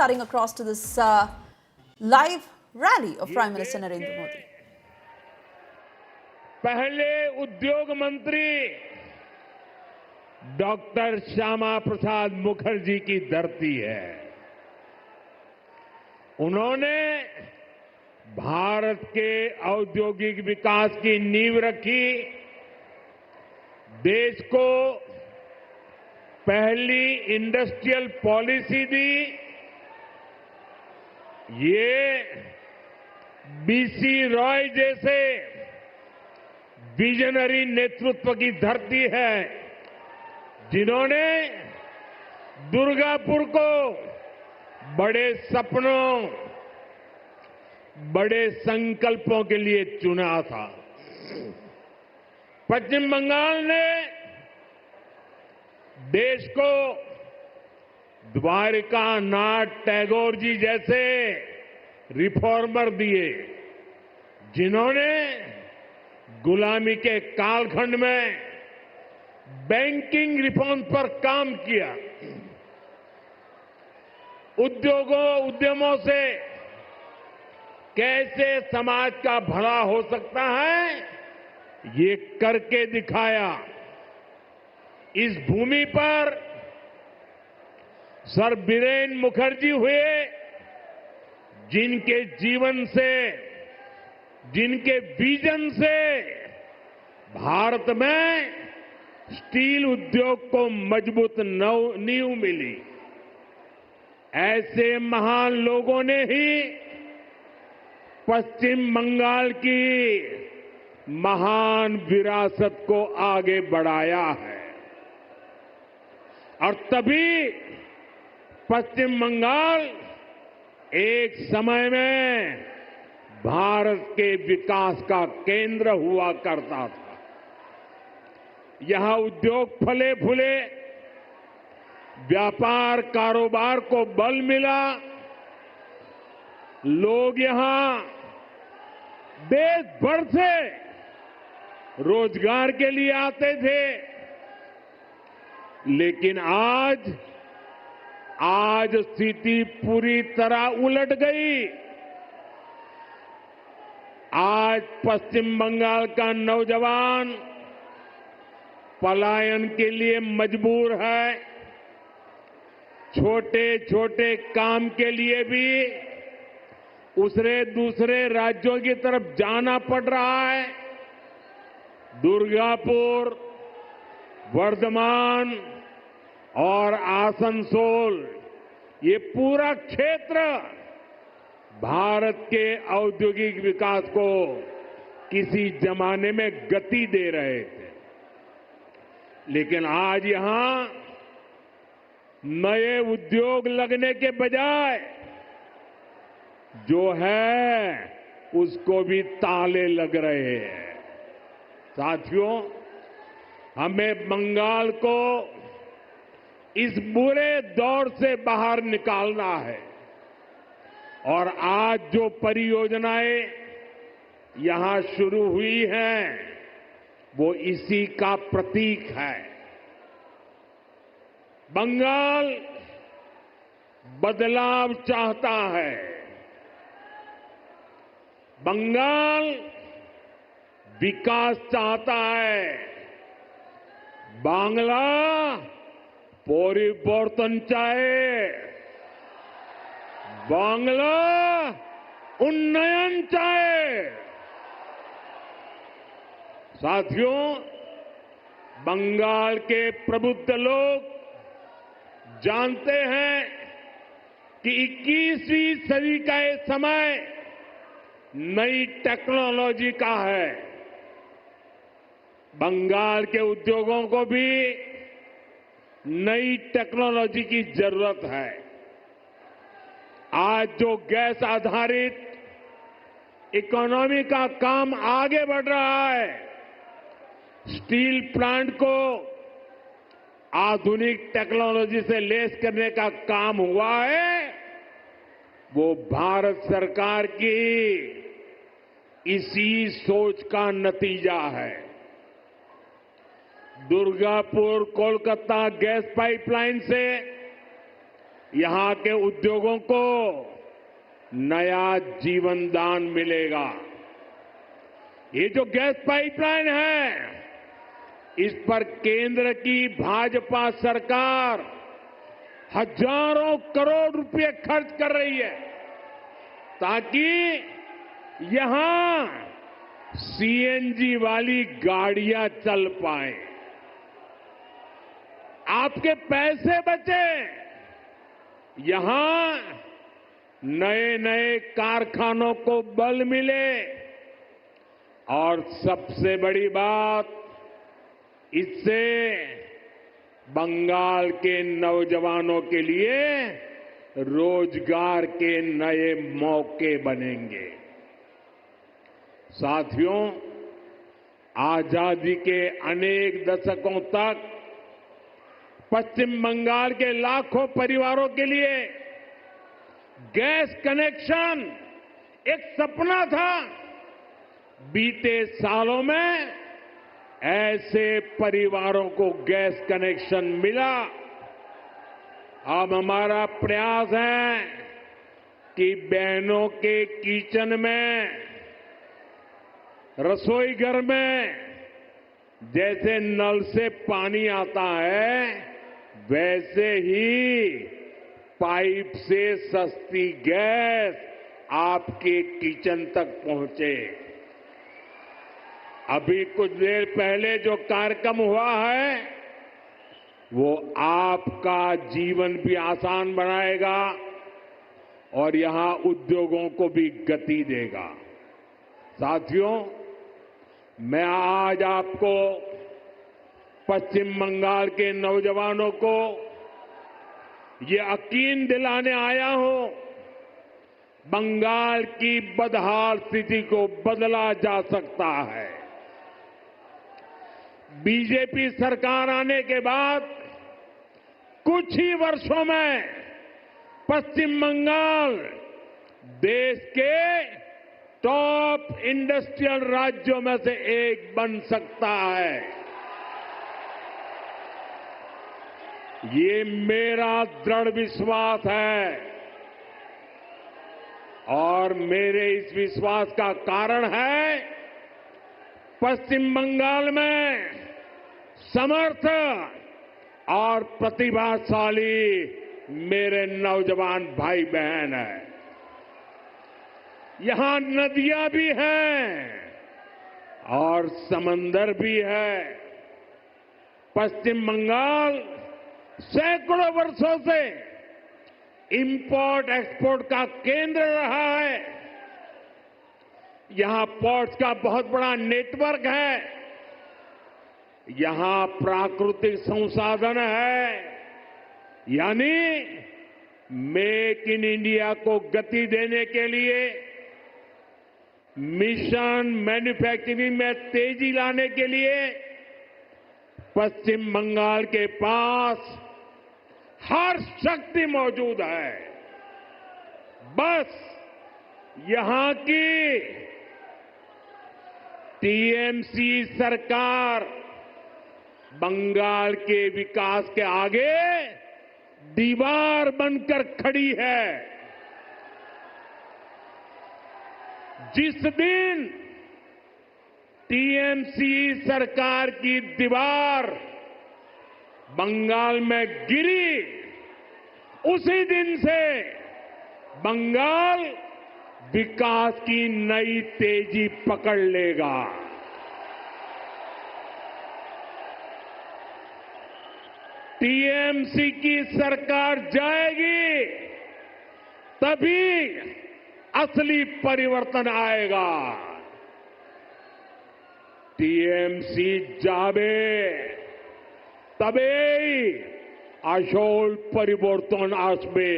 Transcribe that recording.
cutting across to this live rally of Prime Minister Narendra Modi. पहले उद्योग मंत्री doctor Shyama Prasad Mukherjee की धरती है। उन्होंने भारत के औद्योगिक विकास की नींव रखी, देश को पहली इंडस्ट्रियल पॉलिसी दी। ये बीसी रॉय जैसे विजनरी नेतृत्व की धरती है, जिन्होंने दुर्गापुर को बड़े सपनों, बड़े संकल्पों के लिए चुना था। पश्चिम बंगाल ने देश को द्वारिका नाथ टैगोर जी जैसे रिफॉर्मर दिए, जिन्होंने गुलामी के कालखंड में बैंकिंग रिफॉर्म पर काम किया। उद्यमों से कैसे समाज का भला हो सकता है, ये करके दिखाया। इस भूमि पर सर बीरेन मुखर्जी हुए, जिनके जीवन से, जिनके विजन से भारत में स्टील उद्योग को मजबूत नींव मिली। ऐसे महान लोगों ने ही पश्चिम बंगाल की महान विरासत को आगे बढ़ाया है, और तभी पश्चिम बंगाल एक समय में भारत के विकास का केंद्र हुआ करता था। यहां उद्योग फले फूले, व्यापार कारोबार को बल मिला, लोग यहां देश भर से रोजगार के लिए आते थे। लेकिन आज स्थिति पूरी तरह उलट गई। आज पश्चिम बंगाल का नौजवान पलायन के लिए मजबूर है। छोटे छोटे काम के लिए भी दूसरे राज्यों की तरफ जाना पड़ रहा है। दुर्गापुर, वर्धमान और आसनसोल, ये पूरा क्षेत्र भारत के औद्योगिक विकास को किसी जमाने में गति दे रहे थे। लेकिन आज यहां नए उद्योग लगने के बजाय जो है उसको भी ताले लग रहे हैं। साथियों, हमें बंगाल को इस बुरे दौर से बाहर निकालना है, और आज जो परियोजनाएं यहां शुरू हुई हैं, वो इसी का प्रतीक है। बंगाल बदलाव चाहता है। बंगाल विकास चाहता है। बांग्ला परिवर्तन चाहे, बांग्ला उन्नयन चाहे। साथियों, बंगाल के प्रबुद्ध लोग जानते हैं कि 21वीं सदी का ये समय नई टेक्नोलॉजी का है। बंगाल के उद्योगों को भी नई टेक्नोलॉजी की जरूरत है। आज जो गैस आधारित इकोनॉमी का काम आगे बढ़ रहा है, स्टील प्लांट को आधुनिक टेक्नोलॉजी से लैस करने का काम हुआ है, वो भारत सरकार की इसी सोच का नतीजा है। दुर्गापुर कोलकाता गैस पाइपलाइन से यहां के उद्योगों को नया जीवन दान मिलेगा। ये जो गैस पाइपलाइन है, इस पर केंद्र की भाजपा सरकार हजारों करोड़ रुपए खर्च कर रही है ताकि यहां सीएनजी वाली गाड़ियां चल पाए, आपके पैसे बचे, यहां नए नए कारखानों को बल मिले और सबसे बड़ी बात, इससे बंगाल के नौजवानों के लिए रोजगार के नए मौके बनेंगे। साथियों, आजादी के अनेक दशकों तक पश्चिम बंगाल के लाखों परिवारों के लिए गैस कनेक्शन एक सपना था। बीते सालों में ऐसे परिवारों को गैस कनेक्शन मिला। अब हमारा प्रयास है कि बहनों के किचन में, रसोई घर में जैसे नल से पानी आता है, वैसे ही पाइप से सस्ती गैस आपके किचन तक पहुंचे। अभी कुछ देर पहले जो कार्यक्रम हुआ है, वो आपका जीवन भी आसान बनाएगा और यहां उद्योगों को भी गति देगा। साथियों, मैं आज आपको पश्चिम बंगाल के नौजवानों को ये यकीन दिलाने आया हूं, बंगाल की बदहाल स्थिति को बदला जा सकता है। बीजेपी सरकार आने के बाद कुछ ही वर्षों में पश्चिम बंगाल देश के टॉप इंडस्ट्रियल राज्यों में से एक बन सकता है। ये मेरा दृढ़ विश्वास है और मेरे इस विश्वास का कारण है पश्चिम बंगाल में समर्थ और प्रतिभाशाली मेरे नौजवान भाई बहन हैं। यहां नदियां भी हैं और समंदर भी है। पश्चिम बंगाल सैकड़ों वर्षों से इंपोर्ट एक्सपोर्ट का केंद्र रहा है। यहां पोर्ट्स का बहुत बड़ा नेटवर्क है। यहां प्राकृतिक संसाधन है, यानी मेक इन इंडिया को गति देने के लिए, मिशन मैन्युफैक्चरिंग में तेजी लाने के लिए पश्चिम बंगाल के पास हर शक्ति मौजूद है। बस यहां की टीएमसी सरकार बंगाल के विकास के आगे दीवार बनकर खड़ी है। जिस दिन टीएमसी सरकार की दीवार बंगाल में गिरी, उसी दिन से बंगाल विकास की नई तेजी पकड़ लेगा। टीएमसी की सरकार जाएगी, तभी असली परिवर्तन आएगा। टीएमसी जाबे तबेई আসল পরিবর্তন আসবে।